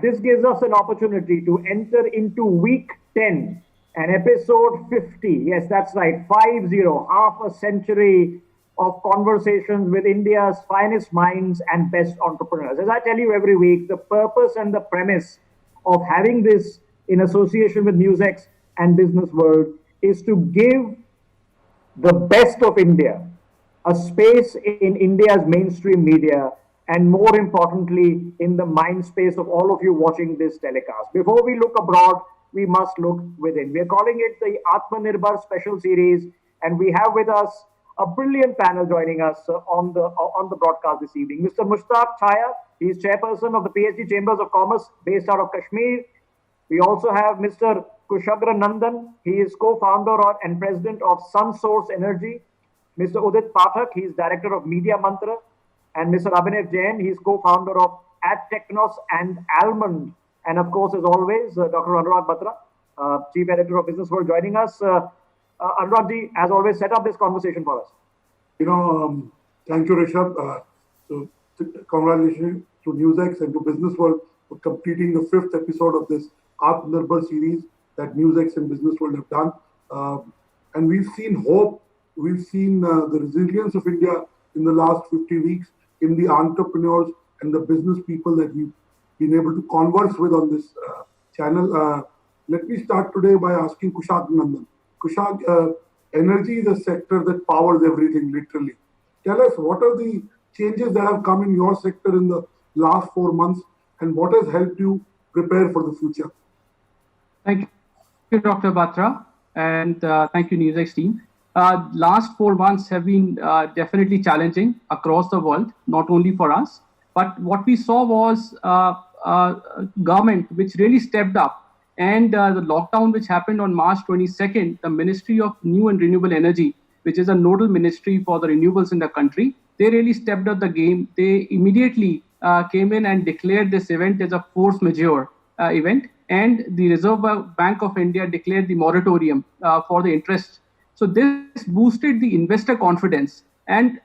this gives us an opportunity to enter into week 10 and episode 50. Yes, that's right, 50, half a century of conversations with India's finest minds and best entrepreneurs. As I tell you every week, the purpose and the premise of having this in association with NewsX and Business World is to give the best of India a space in India's mainstream media, and more importantly, in the mind space of all of you watching this telecast. Before we look abroad, we must look within. We're calling it the Atmanirbhar Special Series, and we have with us a brilliant panel joining us on the broadcast this evening. Mr. Mushtaq Chaya, he is chairperson of the PhD Chambers of Commerce based out of Kashmir. We also have Mr. Kushagra Nandan. He is co-founder and president of SunSource Energy. Mr. Udit Pathak, he is director of Media Mantra. And Mr. Abhinav Jain, he is co-founder of AdTechnos and Almond. And of course, as always, Dr. Anurag Batra, chief editor of Business World, joining us. Anurag ji, as always, set up this conversation for us. Thank you, Rishabh. So, congratulations to NewsX and to Business World for completing the 5th episode of this Atmanirbhar series that NewsX and Business World have done. And we've seen hope. We've seen the resilience of India in the last 50 weeks in the entrepreneurs and the business people that we've been able to converse with on this channel. Let me start today by asking Kushagra Nandan. Kushag, energy is a sector that powers everything, literally. Tell us, what are the changes that have come in your sector in the last 4 months, and what has helped you prepare for the future? Thank you, Dr. Batra, and thank you, NewsX team. Last 4 months have been definitely challenging across the world, not only for us, but what we saw was government which really stepped up. And the lockdown which happened on March 22nd, the Ministry of New and Renewable Energy, which is a nodal ministry for the renewables in the country, they really stepped up the game. They immediately came in and declared this event as a force majeure event. And the Reserve Bank of India declared the moratorium for the interest. So this boosted the investor confidence. And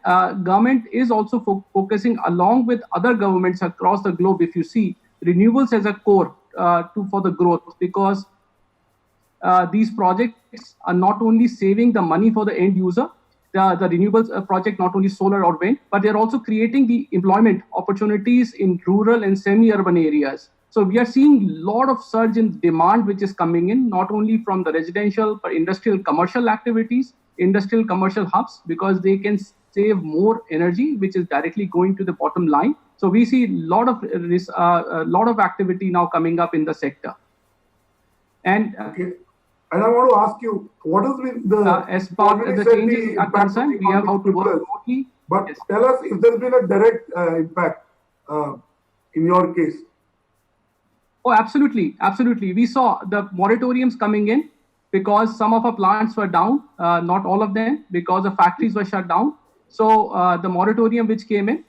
government is also focusing, along with other governments across the globe, if you see, renewables as a core for the growth, because these projects are not only saving the money for the end user, the renewables project, not only solar or wind, but they're also creating the employment opportunities in rural and semi-urban areas. So we are seeing a lot of surge in demand which is coming in, not only from the residential, but industrial commercial activities, industrial commercial hubs, because they can save more energy, which is directly going to the bottom line. So we see a lot of activity now coming up in the sector. And okay. And I want to ask you, what has been the as far as the changes are concerned, we have how to work remotely. But yes, tell us if there's been a direct impact in your case. Oh, absolutely. Absolutely. We saw the moratoriums coming in because some of our plants were down, not all of them, because the factories were shut down. So the moratorium which came in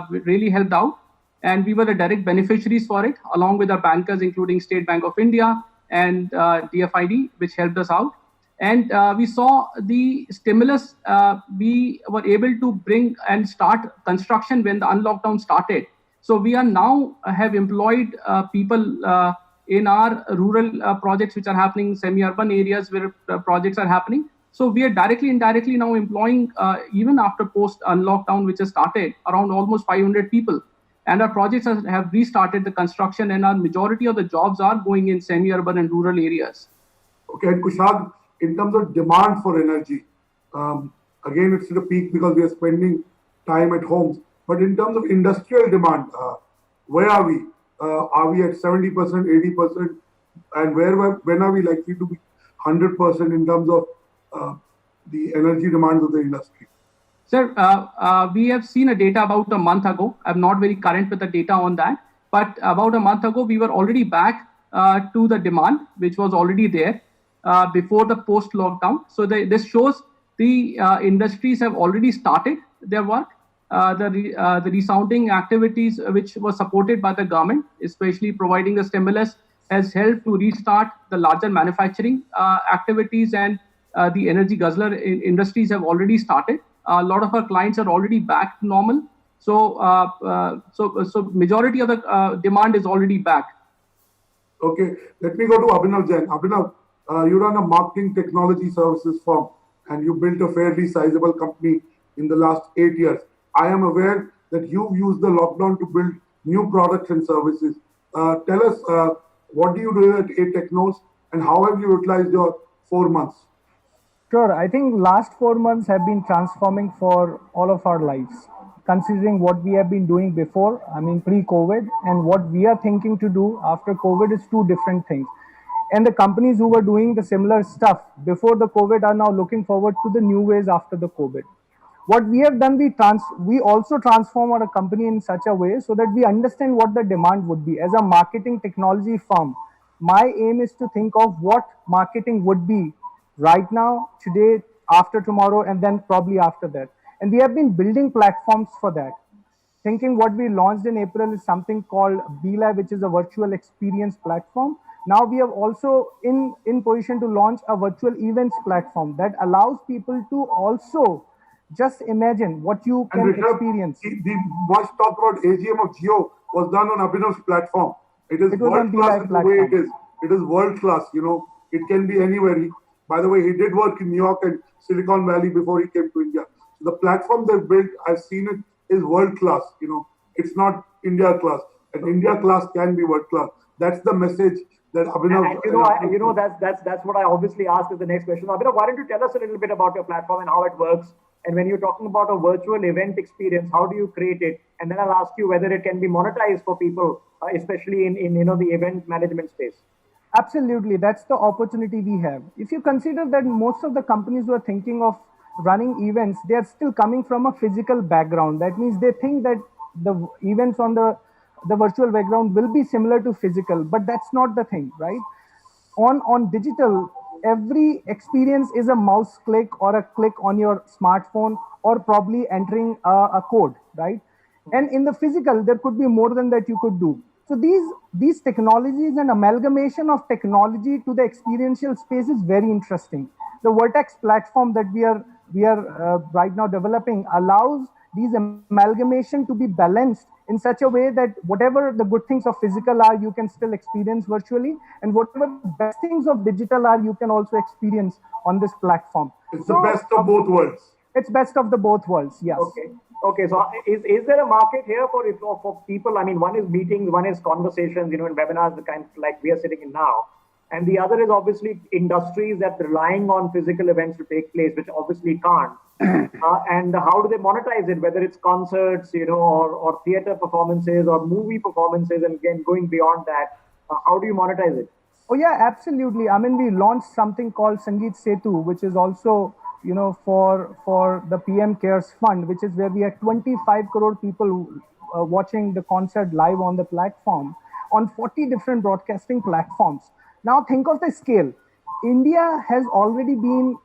really helped out. And we were the direct beneficiaries for it, along with our bankers, including State Bank of India and DFID, which helped us out. And we saw the stimulus. We were able to bring and start construction when the unlockdown started. So we are now have employed people in our rural projects which are happening, semi-urban areas where projects are happening. So we are directly, indirectly now employing, even after post-unlockdown, which has started, around almost 500 people. And our projects have restarted the construction, and our majority of the jobs are going in semi-urban and rural areas. Okay, and Kushag, in terms of demand for energy, again, it's at a peak because we are spending time at homes. But in terms of industrial demand, where are we? Are we at 70%, 80%? And when are we likely to be 100% in terms of the energy demands of the industry? Sir, we have seen a data about a month ago. I'm not very current with the data on that. But about a month ago, we were already back to the demand, which was already there before the post-lockdown. So this shows the industries have already started their work. The resounding activities which were supported by the government, especially providing the stimulus, has helped to restart the larger manufacturing activities, and the energy guzzler industries have already started. A lot of our clients are already back to normal. So majority of the demand is already back. Okay, let me go to Abhinav Jain. Abhinav, you run a marketing technology services firm and you built a fairly sizable company in the last 8 years. I am aware that you've used the lockdown to build new products and services. Tell us, what do you do at A Technos and how have you utilized your 4 months? Sure. I think last 4 months have been transforming for all of our lives. Considering what we have been doing before, I mean pre-COVID, and what we are thinking to do after COVID is two different things. And the companies who were doing the similar stuff before the COVID are now looking forward to the new ways after the COVID. What we have done, we also transform our company in such a way so that we understand what the demand would be. As a marketing technology firm, my aim is to think of what marketing would be right now, today, after tomorrow, and then probably after that. And we have been building platforms for that. Thinking what we launched in April is something called BLab, which is a virtual experience platform. Now we have also in position to launch a virtual events platform that allows people to also just imagine what you And can Rishabh, experience. the much talked about AGM of Geo was done on Abhinav's platform. It is It was world on class BLab in the way it platform. is. It is world class, It can be anywhere. By the way, he did work in New York and Silicon Valley before he came to India. So the platform they've built, I've seen it, is world class. It's not India class. And India class can be world class. That's the message that Abhinav. That's what I obviously asked as the next question. Abhinav, why don't you tell us a little bit about your platform and how it works? And when you're talking about a virtual event experience, how do you create it? And then I'll ask you whether it can be monetized for people, especially in the event management space. Absolutely, that's the opportunity we have. If you consider that most of the companies who are thinking of running events, they are still coming from a physical background. That means they think that the events on the virtual background will be similar to physical, but that's not the thing, right? On digital, every experience is a mouse click or a click on your smartphone or probably entering a code, right? And in the physical, there could be more than that you could do. So these technologies and amalgamation of technology to the experiential space is very interesting. The Vertex platform that we are right now developing allows these amalgamation to be balanced in such a way that whatever the good things of physical are, you can still experience virtually, and whatever the best things of digital are, you can also experience on this platform. It's the best of both worlds. It's best of the both worlds, yes. Okay. So is there a market here for people? I mean, one is meetings, one is conversations, in webinars, the kind like we are sitting in now. And the other is obviously industries that are relying on physical events to take place, which obviously can't. And how do they monetize it? Whether it's concerts, or theater performances or movie performances, and again, going beyond that, how do you monetize it? Oh yeah, absolutely. I mean, we launched something called Sangeet Setu, which is also, for the PM Cares Fund, which is where we had 25 crore people watching the concert live on the platform on 40 different broadcasting platforms. Now think of the scale. India has already been,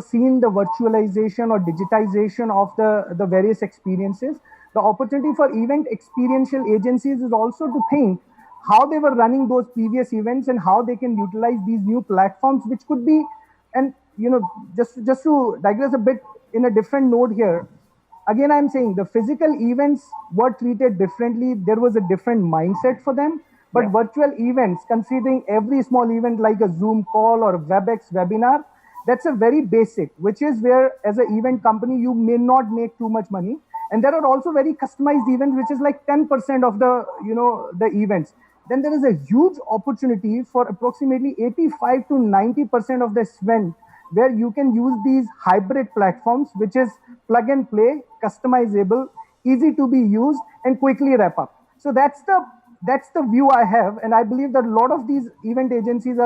seen the virtualization or digitization of the various experiences. The opportunity for event experiential agencies is also to think how they were running those previous events and how they can utilize these new platforms, which could be, and just to digress a bit in a different note here. Again, I'm saying the physical events were treated differently. There was a different mindset for them. But virtual events, considering every small event like a Zoom call or a WebEx webinar, that's a very basic, which is where as an event company, you may not make too much money. And there are also very customized events, which is like 10% of the events. Then there is a huge opportunity for approximately 85 to 90% of the spend, where you can use these hybrid platforms, which is plug and play, customizable, easy to be used, and quickly wrap up. So that's the view I have, and I believe that a lot of these event agencies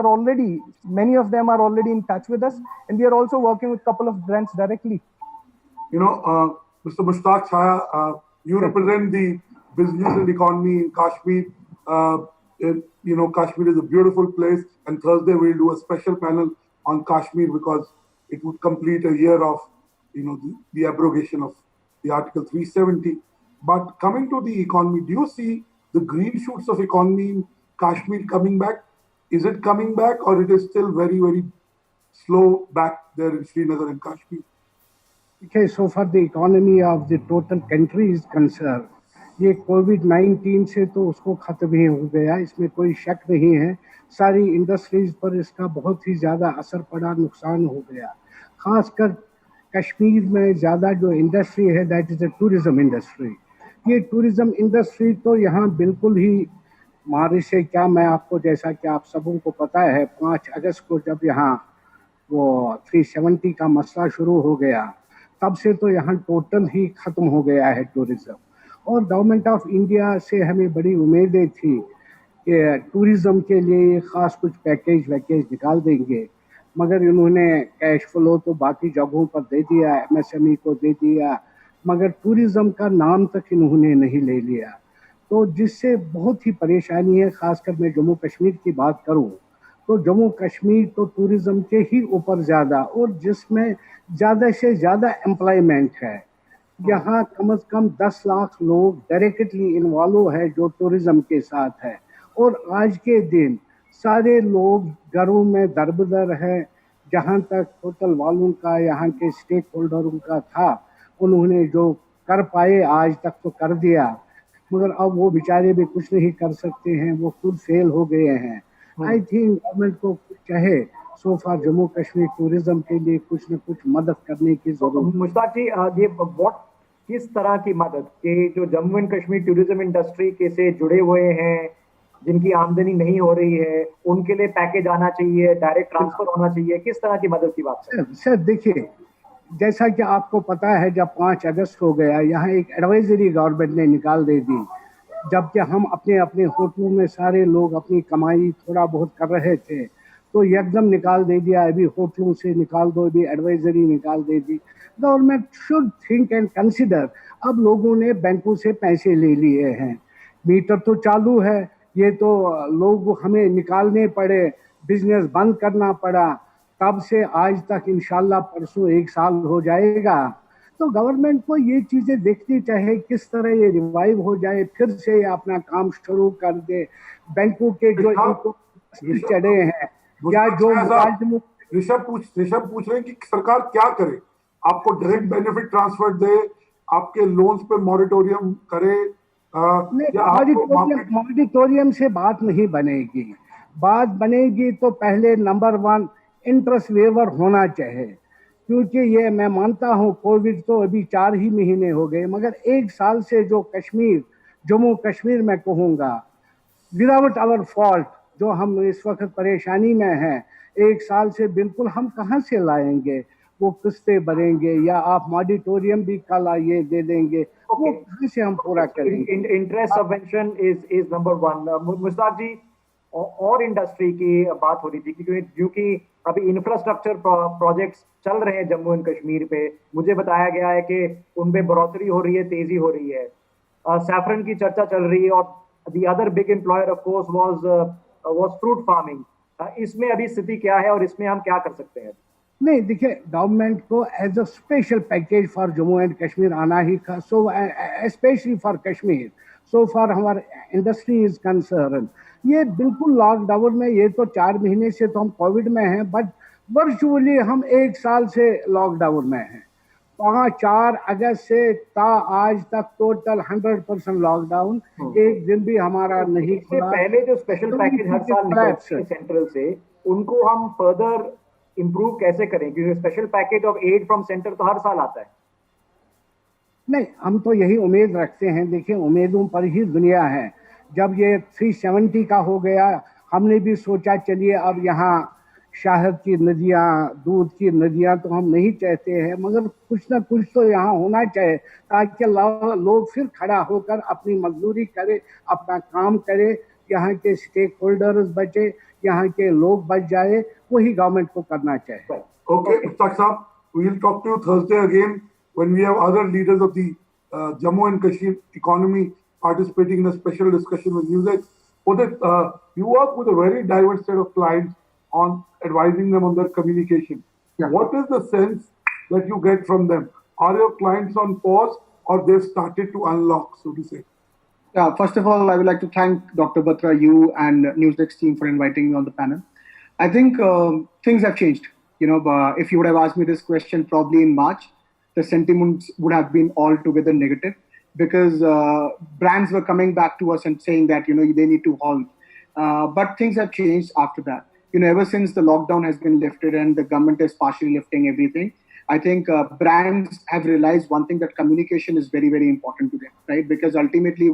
many of them are already in touch with us, and we are also working with a couple of brands directly. Mr. Mushtaq Chhaya, you represent the business and economy in Kashmir. Kashmir is a beautiful place, and Thursday we'll do a special panel on Kashmir because it would complete a year of, the abrogation of the Article 370. But coming to the economy, do you see the green shoots of economy in Kashmir coming back? Is it coming back, or it is still very, very slow back there in Srinagar and Kashmir? Okay, so far the economy of the total country is concerned, ये कोविड-19 से तो उसको ख़त्म ही हो गया, इसमें कोई शक नहीं है। सारी इंडस्ट्रीज़ पर इसका बहुत ही ज़्यादा असर पड़ा, नुकसान हो गया। ख़ासकर कश्मीर में ज़्यादा जो इंडस्ट्री है that is the tourism industry. ये टूरिज़्म इंडस्ट्री तो यहाँ बिल्कुल ही मारे से क्या, मैं आपको जैसा कि आप सबों को पता है 5 अगस्त को जब यहाँ वो 370 का मसला शुरू हो गया, तब से तो यहाँ टोटल ही ख़त्म हो गया है टूरिज़्म। और गवर्नमेंट ऑफ इंडिया से हमें बड़ी उम्मीदें थी कि टूरिज़्म के लिए ख़ास कुछ पैकेज वैकेज निकाल देंगे, मगर इन्होंने कैश फ्लो तो बाकी जगहों पर दे दिया, एमएसएमई को दे दिया, मगर टूरिज़्म का नाम तक इन्होंने नहीं ले लिया। तो जिससे बहुत ही परेशानी है। ख़ासकर मैं जम्मू कश्मीर की बात करूं तो जम्मू कश्मीर तो टूरिज़्म के ही ऊपर ज़्यादा, और जिसमें ज़्यादा से ज़्यादा एम्प्लॉयमेंट है। यहाँ कम से कम 10 लाख लोग डायरेक्टली इन्वॉल्व है जो टूरिज़्म के साथ है। और आज के दिन सारे लोग घरों में दरबदर है। जहाँ तक होटल वालों का, यहाँ के स्टेक होल्डरों का था, उन्होंने जो कर पाए आज तक तो कर दिया, मगर अब वो बेचारे भी कुछ नहीं कर सकते हैं, वो खुद फेल हो गए हैं। आई थिंक गवर्नमेंट को चाहे सो फार जम्मू कश्मीर टूरिज्म के लिए कुछ न कुछ मदद करने की जरूरत। मुश्ताक जी, ये किस तरह की मदद के जो Jammu and Kashmir tourism industry के से जुड़े हुए हैं, जिनकी आमदनी नहीं हो रही है, उनके लिए पैकेज आना चाहिए, डायरेक्ट ट्रांसफर होना चाहिए, किस तरह की मदद की बात है? सर देखिए, जैसा कि आपको पता है जब 5 अगस्त हो गया, यहाँ एक एडवाइजरी गवर्नमेंट ने निकाल दे दी, जबकि हम अपने अपने होटलों में सारे लोग अपनी कमाई थोड़ा बहुत कर रहे थे, तो एकदम निकाल दे दिया। अभी होटलों से निकाल दो, अभी एडवाइजरी निकाल दे दी। Government should think and consider. अब लोगों ने बैंकों से पैसे ले लिए हैं, मीटर तो चालू है, ये तो लोग हमें निकालने पड़े, बिजनेस बंद करना पड़ा, तब से आज तक इंशाल्लाह परसों 1 साल हो जाएगा। तो गवर्नमेंट को ये चीजें देखनी चाहिए, किस तरह ये रिवाइव हो जाए, फिर से ये अपना काम शुरू कर दे। बैंकों के जो इनको चढ़े हैं या जो ऋषभ पूछ रहे हैं कि सरकार क्या करे, आपको डायरेक्ट बेनिफिट ट्रांसफर दे, आपके लोन्स पे मॉरिटोरियम करे? मॉरिटोरियम से बात नहीं बनेगी। बात बनेगी तो पहले नंबर 1 इंटरेस्ट वेवर होना चाहिए, क्योंकि ये मैं मानता हूँ कोविड तो अभी 4 ही महीने हो गए, मगर 1 साल से जो कश्मीर, जम्मू कश्मीर में कहूँगा, विदाउट आवर फॉल्ट जो हम इस वक्त परेशानी में हैं, 1 साल से बिल्कुल हम कहाँ से लाएंगे, वो किस्तें भरेंगे या आप मॉडिटोरियम भी कल आइए दे देंगे, वो कहाँ से हम पूरा करेंगे? Interest subvention is number 1। Mushtaq ji, और इंडस्ट्री की बात हो रही थी क्योंकि अभी इंफ्रास्ट्रक्चर प्रोजेक्ट्स चल रहे हैं जम्मू एंड कश्मीर पे। मुझे बताया गया है कि उनमें बढ़ोतरी हो रही है, तेजी हो रही है। सैफरन की चर्चा चल रही है और the other big employer of course was fruit farming. इसमें अभी स्थिति क्या है और इसमें हम क्या कर सकते हैं? नहीं, देखिए, गवर्नमेंट को as a special package for Jammu and Kashmir आना ही था, so specially for Kashmir, so for हमार इंडस्ट्री इज कंसर्न। ये बिल्कुल लॉकडाउन में, ये तो 4 महीने से तो हम कोविड में हैं, बट वर्चुअली हम 1 साल से लॉकडाउन में हैं। 4 अगस्त से ता आज तक टोटल 100% लॉकडाउन, एक दिन भी हमारा नहीं खुला। पहले जो स्पेशल पैकेज हर साल निकलते हैं सेंट्रल से, उनको हम फर्दर इम्प्रूव कैसे करें, क्योंकि special package of aid from centre तो हर साल आता है। नहीं, हम तो यही उम्मीद रखते हैं। देखिए, उम्मीदों पर ही दुनिया है। जब ये 370 का हो गया, हमने भी सोचा चलिए अब यहाँ शहद की नदियाँ, दूध की नदियाँ तो हम नहीं चाहते हैं, मगर कुछ ना कुछ तो यहाँ होना चाहिए ताकि लोग फिर खड़ा होकर अपनी मजदूरी करे, अपना काम करे, यहाँ के स्टेक होल्डर्स बचे, यहाँ के लोग बच जाए, वही गवर्नमेंट को करना चाहिए। Okay, Mushtaq Saab, we will talk to you Thursday again when we have other leaders of the Jammu and Kashmir economy participating in a special discussion with NewsX. Udit, you work with a very diverse set of clients on advising them on their communication. Yeah. What is the sense that you get from them? Are your clients on pause or they've started to unlock, so to say? Yeah, first of all, I would like to thank Dr. Batra, you and NewsX team for inviting me on the panel. I think things have changed. You know, if you would have asked me this question probably in March, the sentiments would have been altogether negative. because brands were coming back to us and saying that, they need to halt. But things have changed after that. Ever since the lockdown has been lifted and the government is partially lifting everything, I think brands have realized one thing, that communication is very, very important to them, right? Because ultimately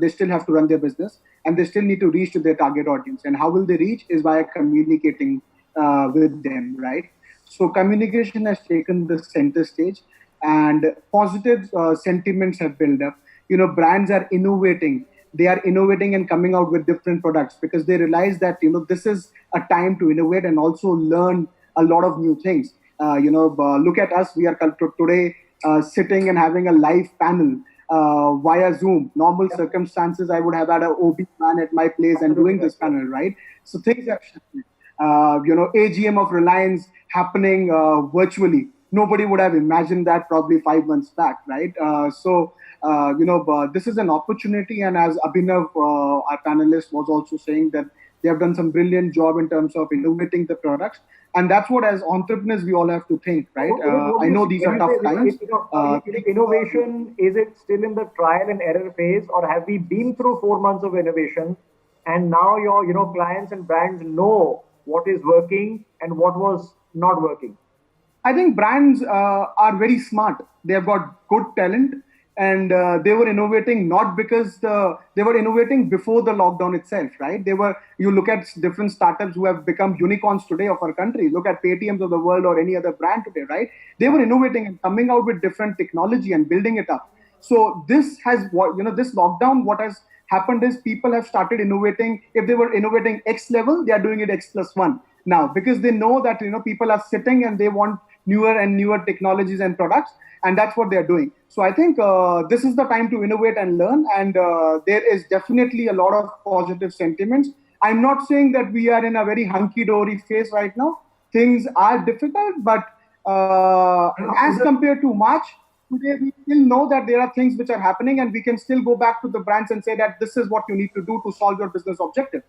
they still have to run their business and they still need to reach to their target audience. And how will they reach is by communicating with them, right? So communication has taken the center stage and positive sentiments have built up. Brands are innovating. They are innovating and coming out with different products because they realize that, this is a time to innovate and also learn a lot of new things. Look at us. We are today sitting and having a live panel via Zoom. Normal circumstances, I would have had an OB man at my place and doing this panel, right? So things have shifted. AGM of Reliance happening virtually. Nobody would have imagined that probably 5 months back, right? This is an opportunity. And as Abhinav, our panelist, was also saying that they have done some brilliant job in terms of innovating the products. And that's what, as entrepreneurs, we all have to think, right? I know these are tough times. Innovation, is it still in the trial and error phase, or have we been through 4 months of innovation and now your clients and brands know what is working and what was not working? I think brands are very smart. They have got good talent, and they were innovating not because they were innovating before the lockdown itself, right? You look at different startups who have become unicorns today of our country. Look at Paytms of the world or any other brand today, right? They were innovating and coming out with different technology and building it up. So this lockdown, what has happened is people have started innovating. If they were innovating X level, they are doing it X+1 now, because they know that people are sitting and they want newer and newer technologies and products, and that's what they're doing. So I think this is the time to innovate and learn, and there is definitely a lot of positive sentiments. I'm not saying that we are in a very hunky-dory phase right now. Things are difficult, but as compared to March, today we still know that there are things which are happening, and we can still go back to the brands and say that this is what you need to do to solve your business objective.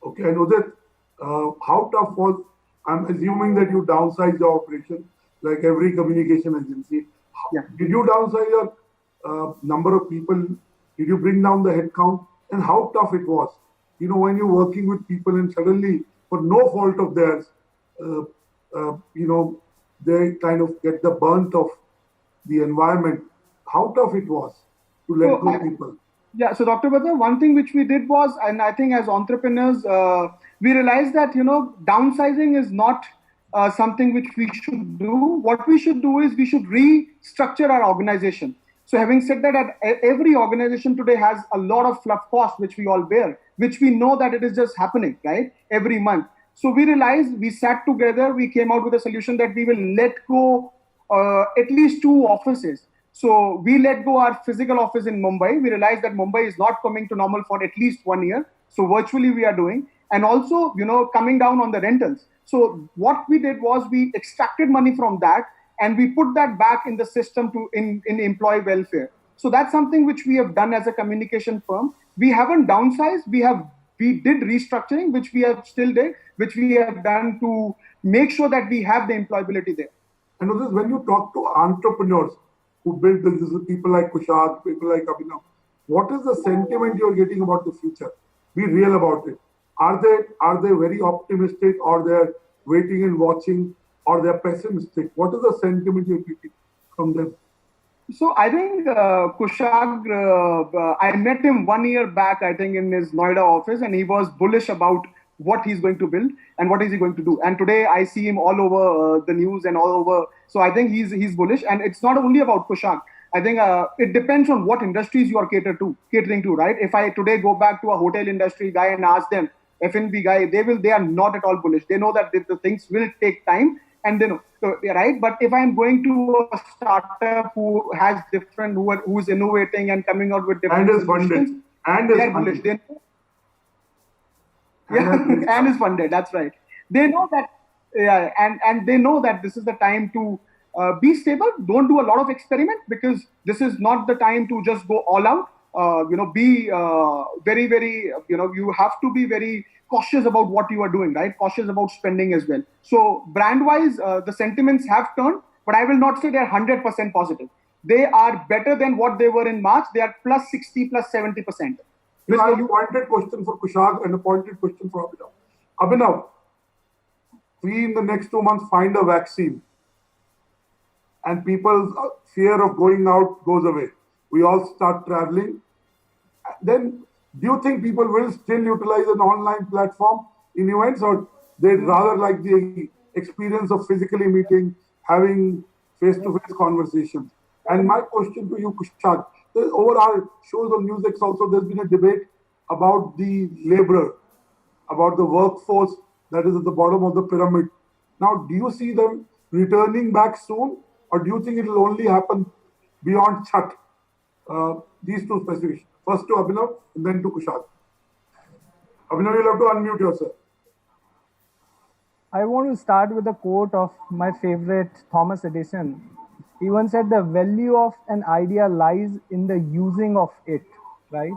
Okay, I know that. How tough was, I'm assuming that you downsized your operation like every communication agency. Yeah. Did you downsize your number of people? Did you bring down the headcount? And how tough it was? When you're working with people and suddenly, for no fault of theirs, they kind of get the burnt of the environment. How tough it was to let go of people? Yeah, so Dr. Batra, one thing which we did was, and I think as entrepreneurs, we realized that, downsizing is not something which we should do. What we should do is we should restructure our organization. So having said that, every organization today has a lot of fluff costs which we all bear, which we know that it is just happening, right, every month. So we realized, we sat together, we came out with a solution that we will let go at least 2 offices. So we let go our physical office in Mumbai. We realized that Mumbai is not coming to normal for at least 1 year. So virtually we are doing, and also, coming down on the rentals. So what we did was we extracted money from that and we put that back in the system in employee welfare. So that's something which we have done as a communication firm. We haven't downsized. We did restructuring, which we have still did, which we have done to make sure that we have the employability there. And when you talk to entrepreneurs who build businesses, people like Kushag, people like Abhinav, what is the sentiment you're getting about the future? Be real about it. Are they very optimistic, or they're waiting and watching, or they're pessimistic? What is the sentiment you're getting from them? So I think Kushag, I met him 1 year back, I think, in his Noida office, and he was bullish about what he's going to build and what is he going to do. And today I see him all over the news and all over. So I think he's bullish, and it's not only about Kushag. I think it depends on what industries you are catering to, right? If I today go back to a hotel industry guy and ask them, F&B guy, they are not at all bullish. They know that the things will take time, and they know, so, right? But if I'm going to a startup who has different, who's innovating and coming out with different solutions, they are bullish. They know, and is funded. That's right. They know that, and they know that this is the time to be stable. Don't do a lot of experiment, because this is not the time to just go all out. Be very, very, you have to be very cautious about what you are doing, right? Cautious about spending as well. So brand wise, the sentiments have turned, but I will not say they're 100% positive. they are better than what they were in March. They are plus 60, plus 70%. You have a pointed question for Kushag and a pointed question for Abhinav. Abhinav, we in the next 2 months find a vaccine and people's fear of going out goes away. We all start traveling. Then do you think people will still utilize an online platform in events, or they'd rather like the experience of physically meeting, having face-to-face conversations? And my question to you, Kushag, over our shows on NewsX also, there's been a debate about the laborer, about the workforce that is at the bottom of the pyramid. Now, do you see them returning back soon, or do you think it will only happen beyond Chhath? These two specifics. First to Abhinav and then to Kushag. Abhinav, you'll have to unmute yourself. I want to start with a quote of my favorite Thomas Edison. He once said, the value of an idea lies in the using of it, right?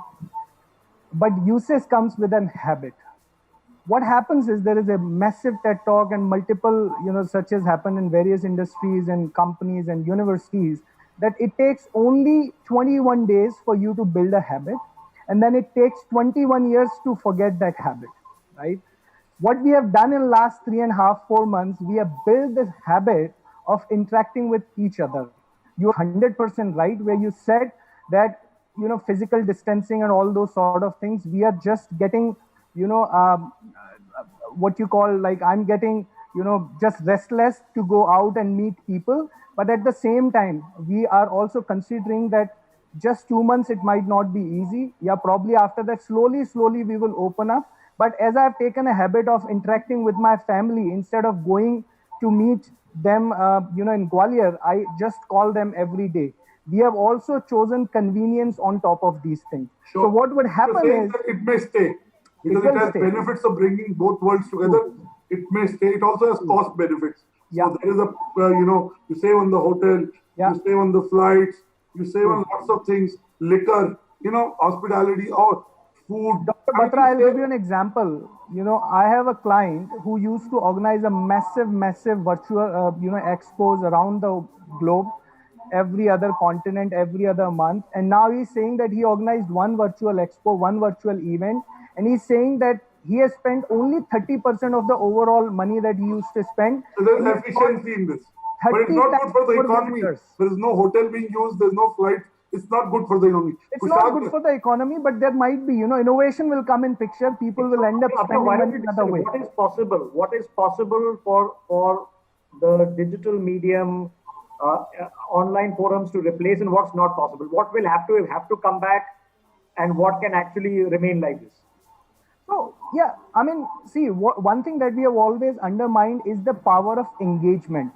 But usage comes with an habit. What happens is there is a massive TED Talk and multiple, searches happen in various industries and companies and universities, that it takes only 21 days for you to build a habit, and then it takes 21 years to forget that habit, right? What we have done in the last 3.5, 4 months, we have built this habit of interacting with each other. You're 100% right where you said that, physical distancing and all those sort of things, we are just getting, what you call, like, I'm getting, just restless to go out and meet people. But at the same time, we are also considering that just 2 months, it might not be easy. Yeah, probably after that, slowly, we will open up. But as I've taken a habit of interacting with my family, instead of going to meet them, in Gwalior, I just call them every day. We have also chosen convenience on top of these things. Sure. So what would happen is, it may stay because it has benefits of bringing both worlds together. It may stay. It also has cost benefits. Yeah. So there is a, you save on the hotel, you save on the flights, you save on lots of things, liquor, hospitality or food. Dr. Batra, I'll give you an example. I have a client who used to organize a massive virtual, expos around the globe, every other continent, every other month. And now he's saying that he organized one virtual expo, one virtual event. And he's saying that he has spent only 30% of the overall money that he used to spend. So there's efficiency in this. But it's not good for the economy. There is no hotel being used, there's no flight. It's not good for the economy. It's not good for the economy, but there might be, innovation will come in picture. People will end up spending money another way. What is possible? What is possible for the digital medium, online forums to replace, and what's not possible? What will have to come back, and what can actually remain like this? So, yeah, I mean, see, one thing that we have always undermined is the power of engagement.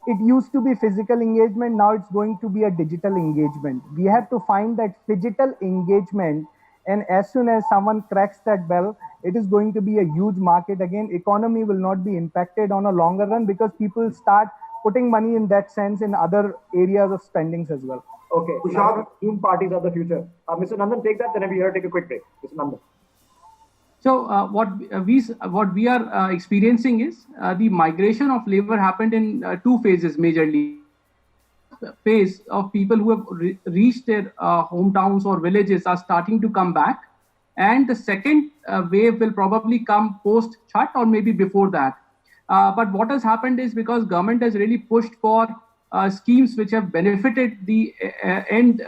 It used to be physical engagement, now it's going to be a digital engagement. We have to find that digital engagement, and as soon as someone cracks that bell, it is going to be a huge market. Again, economy will not be impacted on a longer run because people start putting money in that sense in other areas of spendings as well. Okay, Zoom parties are the future. Mr. Nandan, take that, then we have to take a quick break. Mr. Nandan. So what we are experiencing is the migration of labor happened in 2 phases majorly. Phase of people who have reached their hometowns or villages are starting to come back, and the second wave will probably come post Chhath or maybe before that. But what has happened is, because government has really pushed for schemes which have benefited the end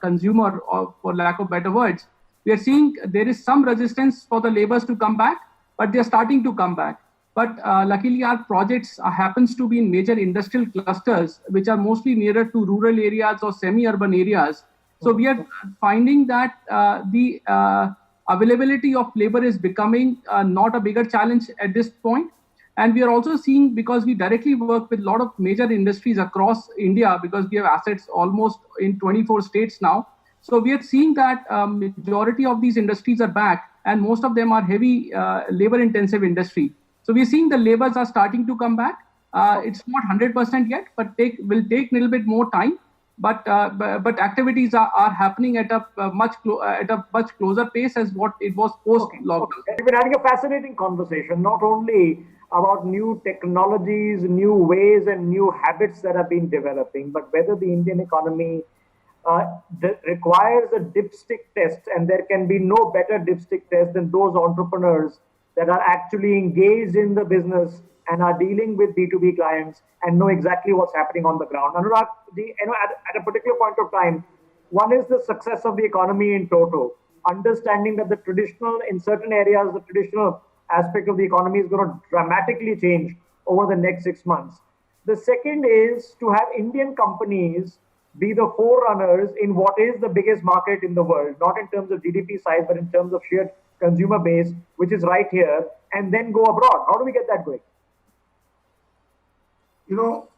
consumer, or for lack of better words, we are seeing there is some resistance for the laborers to come back, but they are starting to come back. But luckily, our projects happens to be in major industrial clusters, which are mostly nearer to rural areas or semi-urban areas. So we are finding that the availability of labor is becoming not a bigger challenge at this point. And we are also seeing, because we directly work with a lot of major industries across India, because we have assets almost in 24 states now. So we are seeing that majority of these industries are back, and most of them are heavy labor-intensive industry. So we are seeing the labors are starting to come back. It's not 100% yet, but will take a little bit more time. but activities are happening at a much closer pace as what it was post lockdown. Okay. We've been having a fascinating conversation, not only about new technologies, new ways, and new habits that have been developing, but whether the Indian economy requires a dipstick test, and there can be no better dipstick test than those entrepreneurs that are actually engaged in the business and are dealing with B2B clients and know exactly what's happening on the ground. Anurag, at a particular point of time, one is the success of the economy in total, understanding that in certain areas, the traditional aspect of the economy is going to dramatically change over the next 6 months. The second is to have Indian companies be the forerunners in what is the biggest market in the world, not in terms of GDP size, but in terms of sheer consumer base, which is right here, and then go abroad. How do we get that going?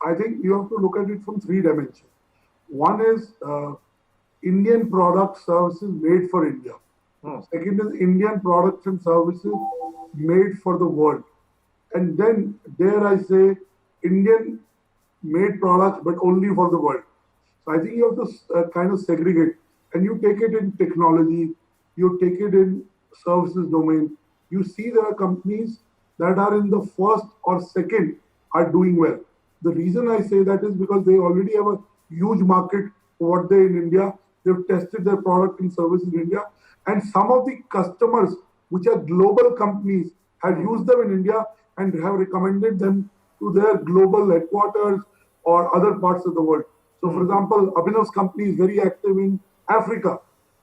I think you have to look at it from 3 dimensions. One is Indian product services made for India. Second is Indian products and services made for the world. And then, dare I say, Indian made products, but only for the world. So I think you have to kind of segregate. And you take it in technology, you take it in services domain. You see there are companies that are in the first or second are doing well. The reason I say that is because they already have a huge market for what they in India. They've tested their product and service in India. And some of the customers, which are global companies, have used them in India and have recommended them to their global headquarters or other parts of the world. So, for example, Abhinav's company is very active in Africa.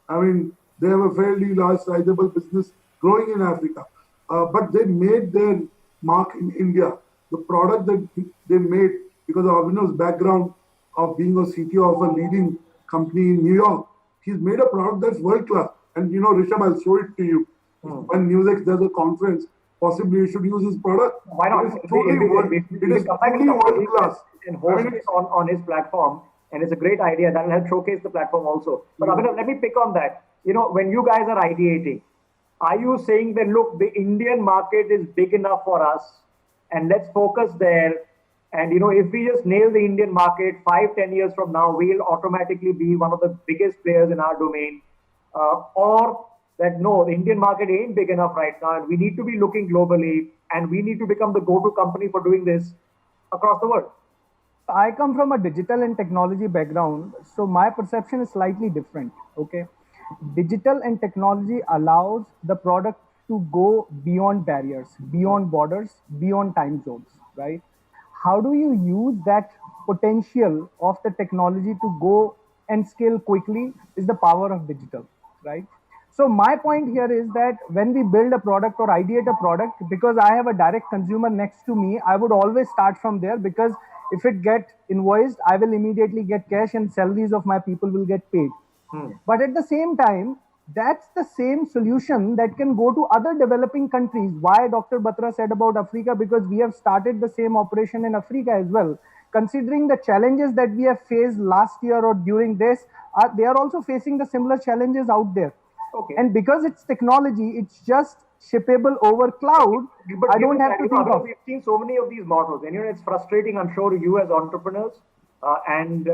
I mean, they have a fairly large, sizable business growing in Africa. But they made their mark in India. The product that they made, because of Abhinav's background of being a CTO of a leading company in New York, he's made a product that's world class. And Rishabh, I'll show it to you. When Newsex does a conference, possibly you should use his product. Why not? It is truly world class. And host it on his platform. And it's a great idea. That will help showcase the platform also. But Abhinav, let me pick on that. When you guys are ideating, are you saying that, look, the Indian market is big enough for us, and let's focus there. And, if we just nail the Indian market 5-10 years from now, we'll automatically be one of the biggest players in our domain. Or that, no, the Indian market ain't big enough right now. And we need to be looking globally, and we need to become the go-to company for doing this across the world. I come from a digital and technology background, so my perception is slightly different. Okay. Digital and technology allows the product to go beyond barriers, beyond borders, beyond time zones, right? How do you use that potential of the technology to go and scale quickly is the power of digital, right? So my point here is that when we build a product or ideate a product, because I have a direct consumer next to me, I would always start from there, because if it gets invoiced, I will immediately get cash and salaries of my people will get paid. But at the same time, that's the same solution that can go to other developing countries. Why Dr. Batra said about Africa, because we have started the same operation in Africa as well. Considering the challenges that we have faced last year or during this, they are also facing the similar challenges out there. Okay. And because it's technology, it's just shippable over cloud. But I don't have to think of. We've seen so many of these models, and it's frustrating, I'm sure, you as entrepreneurs, and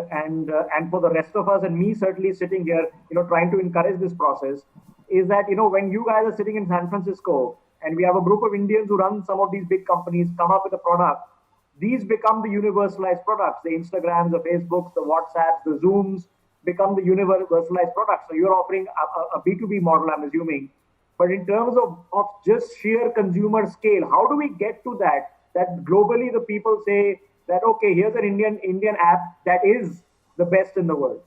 for the rest of us, and me certainly sitting here, trying to encourage this process, is that when you guys are sitting in San Francisco, and we have a group of Indians who run some of these big companies, come up with a product, these become the universalized products. The Instagrams, the Facebooks, the WhatsApps, the Zooms become the universalized products. So you're offering a B2B model, I'm assuming. But in terms of just sheer consumer scale, how do we get to that globally the people say that, okay, here's an Indian app that is the best in the world?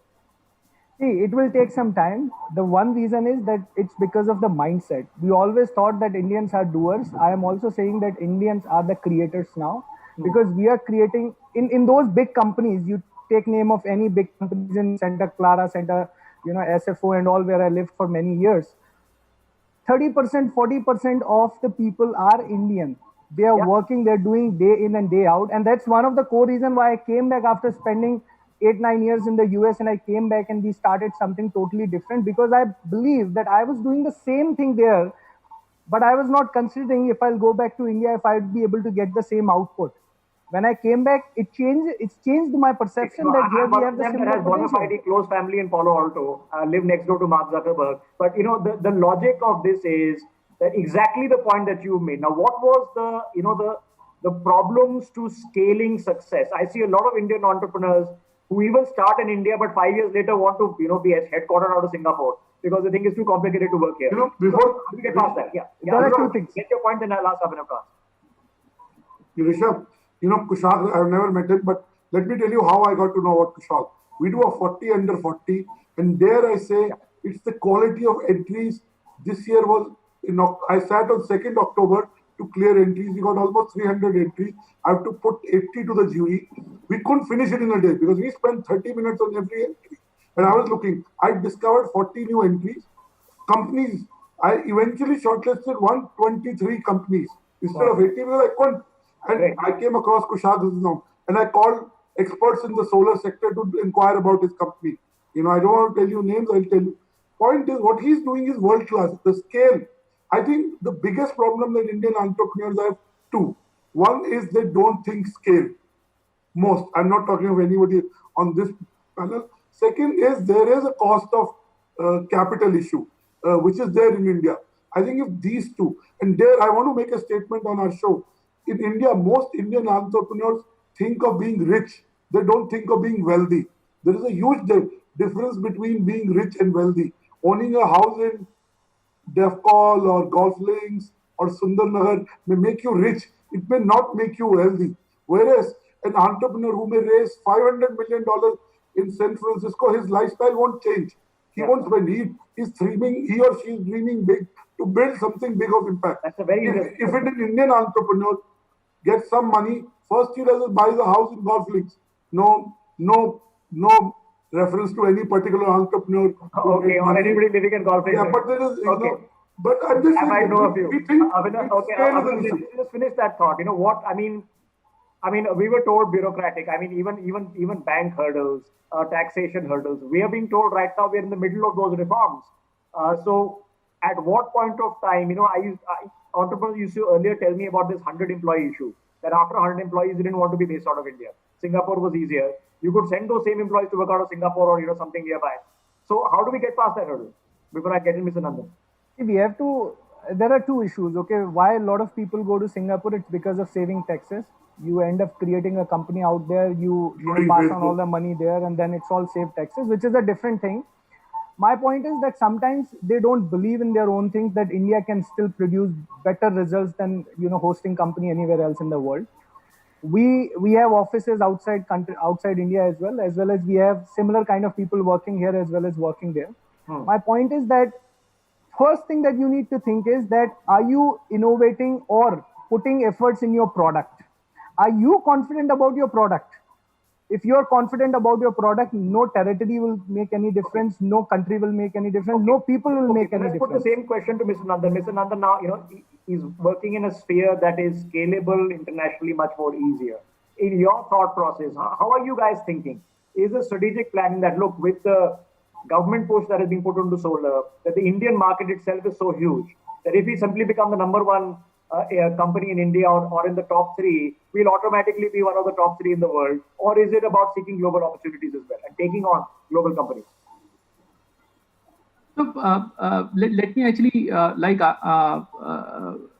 See, it will take some time. The one reason is that it's because of the mindset. We always thought that Indians are doers. I am also saying that Indians are the creators now, because we are creating in those big companies. You take name of any big companies in Santa Clara, SFO and all, where I lived for many years. 30%, 40% of the people are Indian. They are working, they're doing day in and day out. And that's one of the core reasons why I came back after spending 8-9 years in the US, and I came back and we started something totally different, because I believe that I was doing the same thing there, but I was not considering if I'll go back to India, if I'd be able to get the same output. when I came back, it's changed my perception that here we have the that similar has bona potential. fide close family in Palo Alto, live next door to Mark Zuckerberg. But the logic of this is that exactly the point that you made. Now, what was the problems to scaling success? I see a lot of Indian entrepreneurs who even start in India, but 5 years later want to be headquartered out of Singapore because they think it's too complicated to work here. Before how do we get past that? Yeah. There are two things. Get your point, then I'll ask Abhinav to answer. Rishabh, Kushal, I've never met him, but let me tell you how I got to know about Kushal. We do a 40 under 40, and there I say it's the quality of entries. This year was, I sat on 2nd October to clear entries. We got almost 300 entries. I have to put 80 to the jury. We couldn't finish it in a day because we spent 30 minutes on every entry. And I was looking, I discovered 40 new entries. Companies, I eventually shortlisted 123 companies instead of 80 because I couldn't. And I came across Kushal and I called experts in the solar sector to inquire about his company. I don't want to tell you names, I'll tell you. Point is, what he's doing is world class. The scale. I think the biggest problem that Indian entrepreneurs have two. One is they don't think scale. Most. I'm not talking of anybody on this panel. Second is there is a cost of capital issue, which is there in India. I think if these two, and there I want to make a statement on our show. In India, most Indian entrepreneurs think of being rich. They don't think of being wealthy. There is a huge difference between being rich and wealthy. Owning a house in Defcol or Golf Links or Sundarnagar may make you rich. It may not make you wealthy. Whereas an entrepreneur who may raise $500 million in San Francisco, his lifestyle won't change. He won't spend. He's dreaming, he or she is dreaming big to build something big of impact. That's a very if an Indian entrepreneur gets some money, first he buys a house in Golf Links. No reference to any particular entrepreneur. Okay, or anybody living in Golf Links. Yeah, but there is, but I'm just saying, I might know a few. We think just finish that thought. You know what? I mean, we were told bureaucratic. I mean, even bank hurdles, taxation hurdles. We are being told right now we're in the middle of those reforms. So, at what point of time, entrepreneurs used to earlier tell me about this 100 employee issue. That after 100 employees, they didn't want to be based out of India. Singapore was easier. You could send those same employees to work out of Singapore or something nearby. So, how do we get past that hurdle? Before I get in, Mr. Nandan. There are two issues. Okay, why a lot of people go to Singapore? It's because of saving taxes. You end up creating a company out there, you pass on all the money there, and then it's all saved taxes, which is a different thing. My point is that sometimes they don't believe in their own things, that India can still produce better results than hosting company anywhere else in the world. We have offices outside India as well as we have similar kind of people working here as well as working there. My point is that first thing that you need to think is that are you innovating or putting efforts in your product? Are you confident about your product? If you're confident about your product, no territory will make any difference, no country will make any difference, no people will make any difference. Let's put the same question to Mr. Nandan. Mr. Nandan now, he's working in a sphere that is scalable internationally much more easier. In your thought process, how are you guys thinking? Is the strategic planning that, look, with the government push that has been put into solar, that the Indian market itself is so huge, that if we simply become the number one company in India or in the top three, we'll automatically be one of the top three in the world? Or is it about seeking global opportunities as well and taking on global companies? So let me actually, like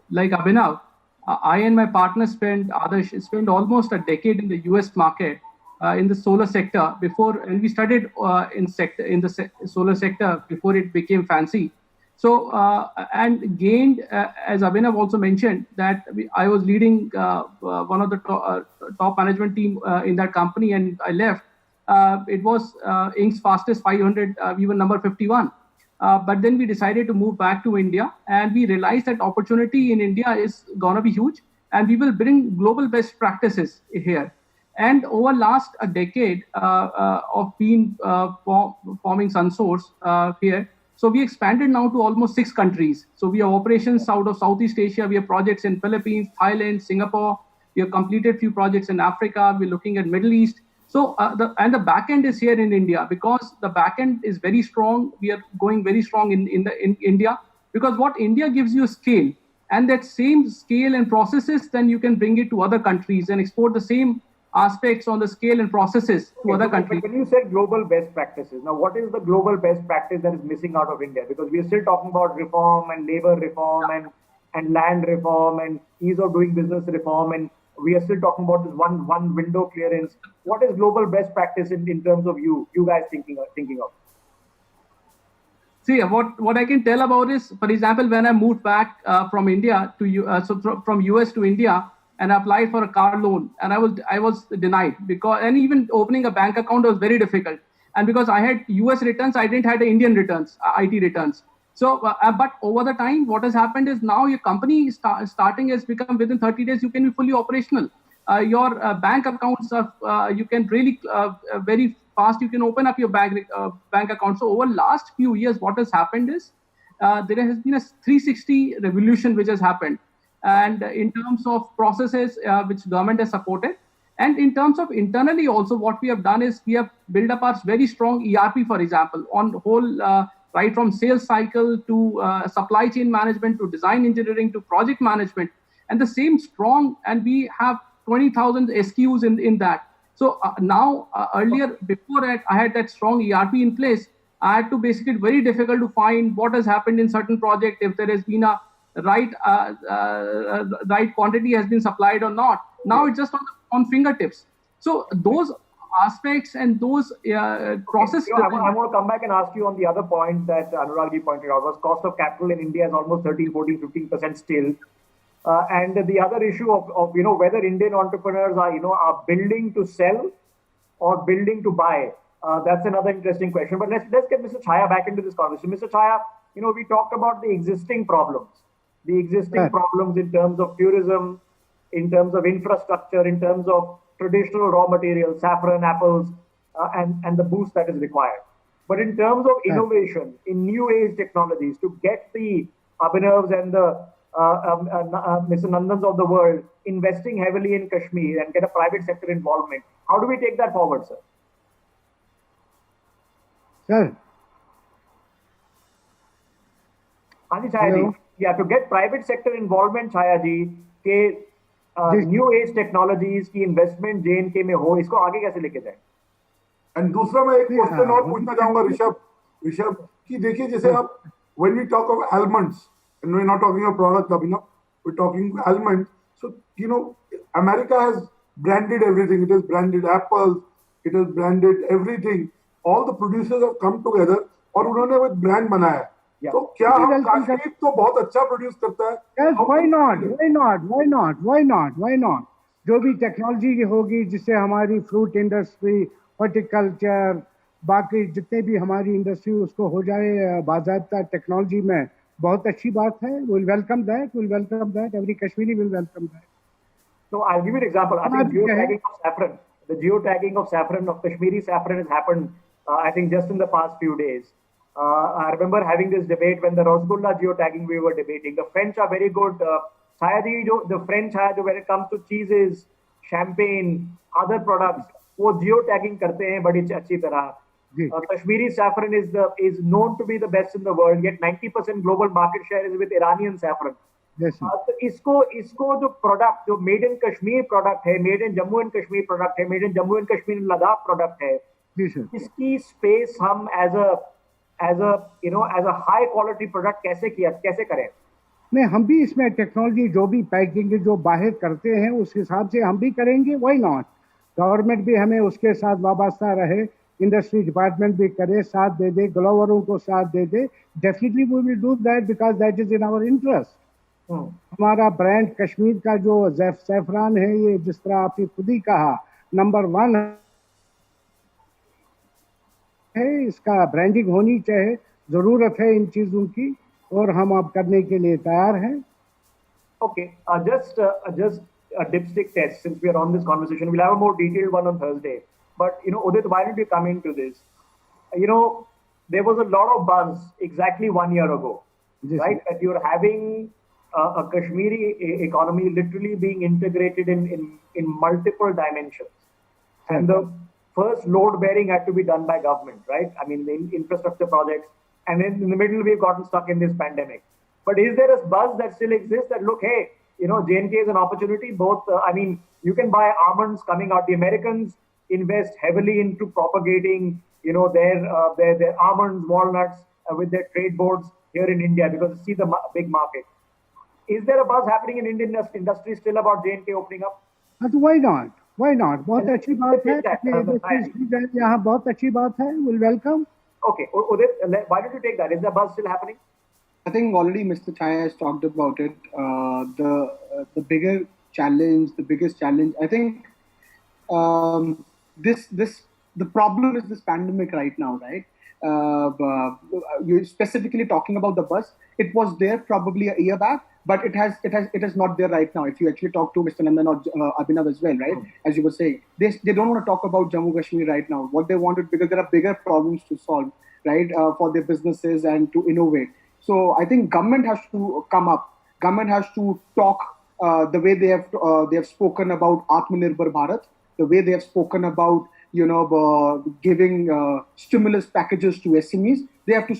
Abhinav, I and my partner spent almost a decade in the US market in the solar sector and we studied in the solar sector before it became fancy. So, and gained, as Abhinav also mentioned, that I was leading one of the top management team in that company, and I left. It was Inc.'s fastest 500, we were number 51. But then we decided to move back to India, and we realized that opportunity in India is going to be huge, and we will bring global best practices here. And over last a decade of being forming SunSource here, so we expanded now to almost 6 countries. So we have operations out of Southeast Asia. We have projects in Philippines, Thailand, Singapore. We have completed few projects in Africa. We're looking at Middle East. So the back end is here in India because the back end is very strong. We are going very strong in India because what India gives you scale, and that same scale and processes, then you can bring it to other countries and export the same aspects on the scale and processes to other countries. When you said global best practices, now what is the global best practice that is missing out of India? Because we are still talking about reform and labor reform and land reform and ease of doing business reform, and we are still talking about this one window clearance. What is global best practice in terms of you guys thinking of? See, what I can tell about is, for example, when I moved back from India to from US to India, and I applied for a car loan, and I was denied, because, and even opening a bank account was very difficult. And because I had US returns, I didn't have the Indian returns, IT returns. So, but over the time, what has happened is now your company starting has become within 30 days, you can be fully operational. Your bank accounts are, you can really very fast, you can open up your bank account. So over last few years, what has happened is there has been a 360 revolution which has happened. And in terms of processes which government has supported, and in terms of internally also, what we have done is we have built up our very strong ERP, for example, on whole, right from sales cycle to supply chain management to design engineering to project management, and the same strong, and we have 20,000 SKUs in that. So now, earlier, before that, I had that strong ERP in place. I had to basically, very difficult to find what has happened in certain project, if there has been a right quantity has been supplied or not. Now it's just on fingertips. So those aspects and those processes. I want to come back and ask you on the other point that Anuragji pointed out, was cost of capital in India is almost 13, 14, 15% still. And the other issue of whether Indian entrepreneurs are building to sell or building to buy. That's another interesting question. But let's get Mr. Chhaya back into this conversation. Mr. Chhaya, we talked about the existing problems. Problems in terms of tourism, in terms of infrastructure, in terms of traditional raw materials, saffron, apples, and the boost that is required. But in terms of innovation in new age technologies, to get the Abhinavs and the Mr. Nandans of the world investing heavily in Kashmir and get a private sector involvement, how do we take that forward, sir? Sir. Haan ji, Chhaya ji. Yeah, to get private sector involvement, Chhaya ji, के new age technologies की investment JNK में हो, इसको आगे कैसे लेके जाए? And दूसरा मैं एक क्वेश्चन और पूछना चाहूंगा ऋषभ कि देखिए, जैसे आप when we talk of almonds, and we're not talking of product, Abhinav, we're talking almonds. So America has branded everything. It has branded apples, it has branded everything. All the producers have come together और उन्होंने वो brand बनाया. तो क्या हम कश्मीर तो बहुत अच्छा प्रोड्यूस करता है? Yes, why not? जो भी टेक्नोलॉजी होगी, जिससे हमारी फ्रूट इंडस्ट्री, हॉर्टिकल्चर, बाकी जितने भी हमारी इंडस्ट्री उसको हो जाए बाज़ाब्ता टेक्नोलॉजी में, बहुत अच्छी बात है. We'll welcome that. Every Kashmiri will welcome that. So I'll give you an example. I think geotagging of saffron, the geotagging of saffron, of Kashmiri saffron, has happened, I think, just in the past few days. I remember having this debate when the Rasgulla geotagging we were debating. The French are very good. The French have, when it comes to cheeses, champagne, other products, वो geotagging करते हैं बड़ी अच्छी तरह. Kashmiri saffron is known to be the best in the world. Yet 90% global market share is with Iranian saffron. Yes, तो इसको जो product, जो made in Kashmir product है, made in Jammu and Kashmir product है, made in Jammu and Kashmir and Ladakh product है, इसकी space हम as a high quality product कैसे करें? नहीं, हम भी इसमें टेक्नोलॉजी जो भी पैकिंग जो बाहर करते हैं उस हिसाब से हम भी करेंगे. Why not? गवर्नमेंट भी हमें उसके साथ वाबस्ता रहे, इंडस्ट्री डिपार्टमेंट भी करे, साथ दे दे, ग्लोवरों को साथ दे दे. Definitely we will do that because that is in our interest. हमारा ब्रांड कश्मीर का जो सैफरान है, ये जिस तरह आपने खुद ही कहा, नंबर 1 है. इसका ब्रांडिंग होनी चाहिए, जरूरत है इन चीजों की, और हम अब करने के लिए तैयार हैं. Okay, just a dipstick test. Since we are on this conversation, we'll have a more detailed one on Thursday. But Udit, why don't you come into this? There was a lot of buzz exactly 1 year ago, right? That you're having a Kashmiri economy literally being integrated in multiple dimensions, and the first load bearing had to be done by government, right? I mean, the infrastructure projects, and then in the middle we've gotten stuck in this pandemic. But is there a buzz that still exists that look, hey, J&K is an opportunity. Both, you can buy almonds coming out. The Americans invest heavily into propagating, their almonds, walnuts with their trade boards here in India because they see the big market. Is there a buzz happening in Indian industry still about J&K opening up? तो why not? Why not? बहुत अच्छी बात है. यहाँ बहुत अच्छी बात है. We'll welcome. Okay, Udit, why don't you take that? Is the buzz still happening? I think already Mr. Chaya has talked about it. The biggest challenge. I think the problem is this pandemic right now, right? You're specifically talking about the buzz. It was there probably a year back, but it is not there right now. If you actually talk to Mr. Nandan or Abhinav as well, right? As you were saying, they don't want to talk about Jammu Kashmir right now. What they wanted, because there are bigger problems to solve, right? For their businesses and to innovate. So I think government has to come up. Government has to talk the way they have spoken about Atmanirbhar Bharat, the way they have spoken about giving stimulus packages to SMEs. They have to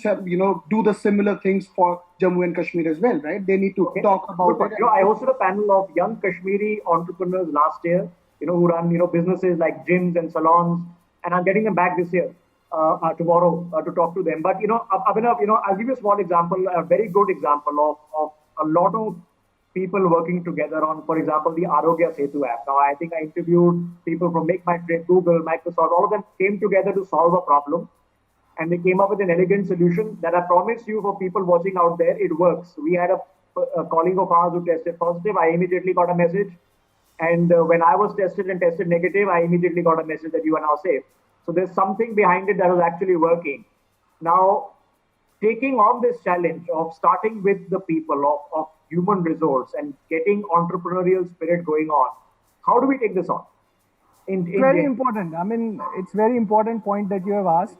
do the similar things for Jammu and Kashmir as well, right? They need to talk about it. I hosted a panel of young Kashmiri entrepreneurs last year, who run businesses like gyms and salons, and I'm getting them back this year. Tomorrow to talk to them. But Abhinav, I'll give you a small example, a very good example of a lot of people working together on, for example, the Arogya Setu app. Now, I think I interviewed people from Make My Trip, Google, Microsoft, all of them came together to solve a problem. And they came up with an elegant solution that I promise you, for people watching out there, it works. We had a colleague of ours who tested positive. I immediately got a message. And when I was tested and tested negative, I immediately got a message that you are now safe. So there's something behind it that is actually working. Now, taking on this challenge of starting with the people, of human resource and getting entrepreneurial spirit going on, how do we take this on? Very important. It's very important point that you have asked.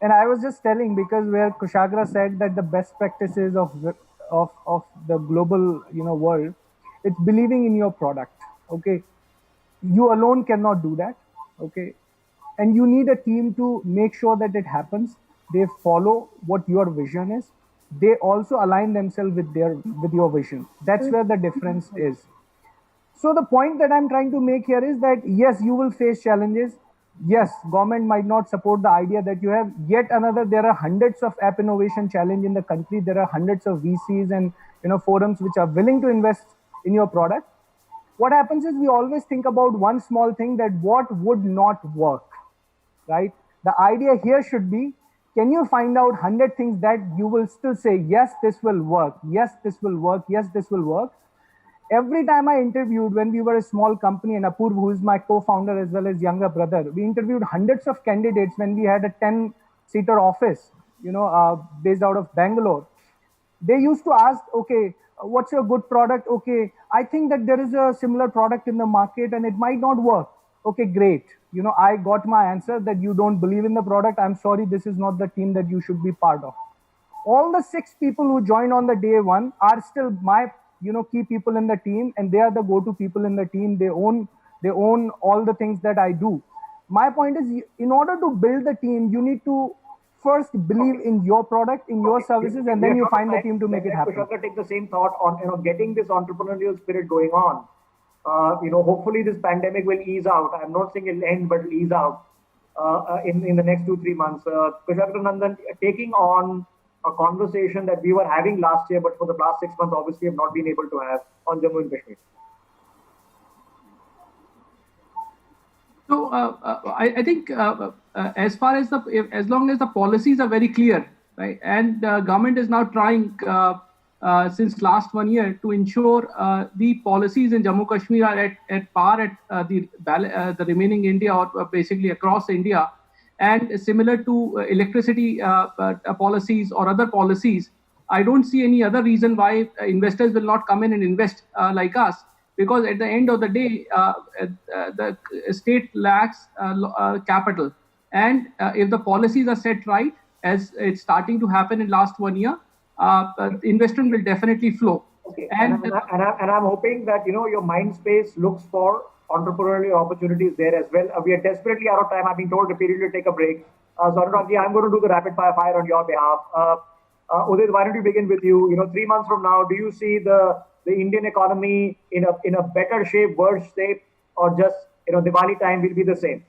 And I was just telling, because where Kushagra said that the best practices of the global world, it's believing in your product. Okay, you alone cannot do that. Okay, and you need a team to make sure that it happens. They follow what your vision is. They also align themselves with your vision. That's where the difference is. So the point that I'm trying to make here is that yes, you will face challenges. Yes, government might not support the idea that you have. Yet another, there are hundreds of app innovation challenge in the country. There are hundreds of VCs and forums which are willing to invest in your product. What happens is we always think about one small thing, that what would not work, right? The idea here should be, can you find out 100 things that you will still say, yes, this will work. Yes, this will work. Yes, this will work. Every time I interviewed, when we were a small company, and Apurv, who is my co-founder as well as younger brother, we interviewed hundreds of candidates when we had a 10-seater office, based out of Bangalore. They used to ask, okay, what's your good product? Okay, I think that there is a similar product in the market and it might not work. Okay, great. I got my answer that you don't believe in the product. I'm sorry, this is not the team that you should be part of. All the 6 people who joined on the day one are still my key people in the team, and they are the go-to people in the team. They own all the things that I do. My point is, in order to build the team, you need to first believe in your product, in your services, and then you find the team to make it happen. Kushagra, take the same thought on getting this entrepreneurial spirit going on. Hopefully this pandemic will ease out. I'm not saying it'll end, but it'll ease out in the next 2-3 months. Kushagra Nandan, taking on a conversation that we were having last year, but for the last 6 months, obviously have not been able to have on Jammu and Kashmir. So I think as long as the policies are very clear, right, and government is now trying since last 1 year to ensure the policies in Jammu Kashmir are at par at the remaining India, or basically across India, and similar to electricity policies or other policies, I don't see any other reason why investors will not come in and invest like us. Because at the end of the day, the state lacks capital. And if the policies are set right, as it's starting to happen in last 1 year, investment will definitely flow. Okay. And I'm hoping that, your mind space looks for entrepreneurial opportunities there as well. We are desperately out of time. I've been told repeatedly to take a break. So Anurag ji, I'm going to do the rapid fire on your behalf. Udit, why don't we begin with you? 3 months from now, do you see the Indian economy in a better shape, worse shape, or just Diwali time will be the same?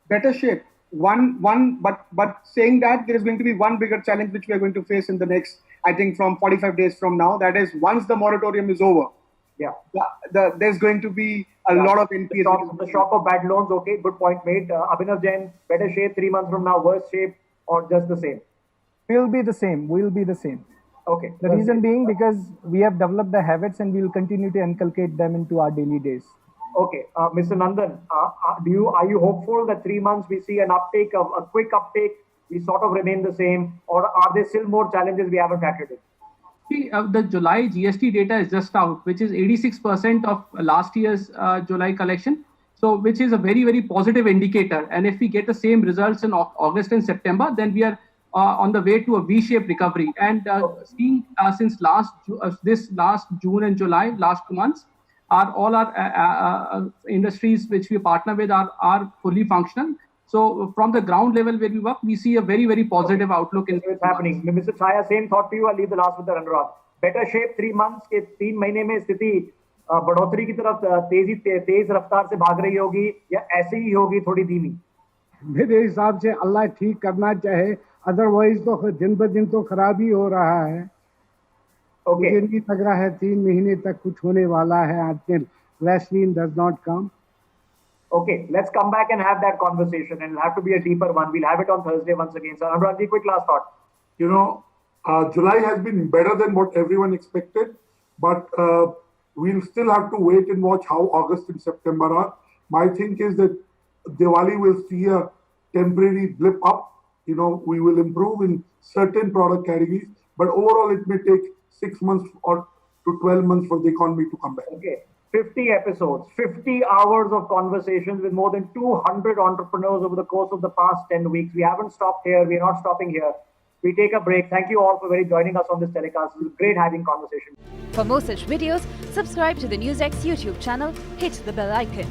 Better shape. But saying that, there is going to be one bigger challenge which we are going to face in the next, I think, from 45 days from now. That is, once the moratorium is over, Yeah. there's going to be a lot of NPAs. The shop of bad loans. Okay, good point made. Abhinav Jain, better shape 3 months from now, worse shape, or just the same? We'll be the same. We'll be the same. Okay. The reason being because we have developed the habits and we will continue to inculcate them into our daily days. Okay, Mr. Nandan, are you hopeful that 3 months we see a quick uptake, we sort of remain the same, or are there still more challenges we haven't factored in? See, the July GST data is just out, which is 86% of last year's July collection. So, which is a very, very positive indicator. And if we get the same results in August and September, then we are on the way to a V-shaped recovery. And seeing since this last June and July, last 2 months, all our industries which we partner with are fully functional. So from the ground level where we work, we see a very, very positive outlook. It's happening. Mr. Chhaya, same thought to you. I'll leave the last with the Anurag. Better shape 3 months के 3 महीने में स्थिति बढ़ोतरी की तरफ तेज रफ्तार से भाग रही होगी या ऐसे ही होगी थोड़ी धीमी? मेरे हिसाब से अल्लाह ठीक करना चाहे, अदरवाइज तो दिन ब दिन तो खराब ही हो रहा है. Okay. मुझे नहीं लग रहा है 3 महीने तक कुछ होने वाला है until vaccine does not come. Okay, let's come back and have that conversation, and it'll have to be a deeper one. We'll have it on Thursday once again. So, Anurag, quick last thought. July has been better than what everyone expected, but we'll still have to wait and watch how August and September are. My think is that Diwali will see a temporary blip up. We will improve in certain product categories, but overall it may take 6 months or to 12 months for the economy to come back. Okay, 50 episodes, 50 hours of conversations with more than 200 entrepreneurs over the course of the past 10 weeks. We haven't stopped here. We're not stopping here. We take a break. Thank you all for joining us on this telecast. It was great having conversation. For more such videos, subscribe to the NewsX YouTube channel, hit the bell icon.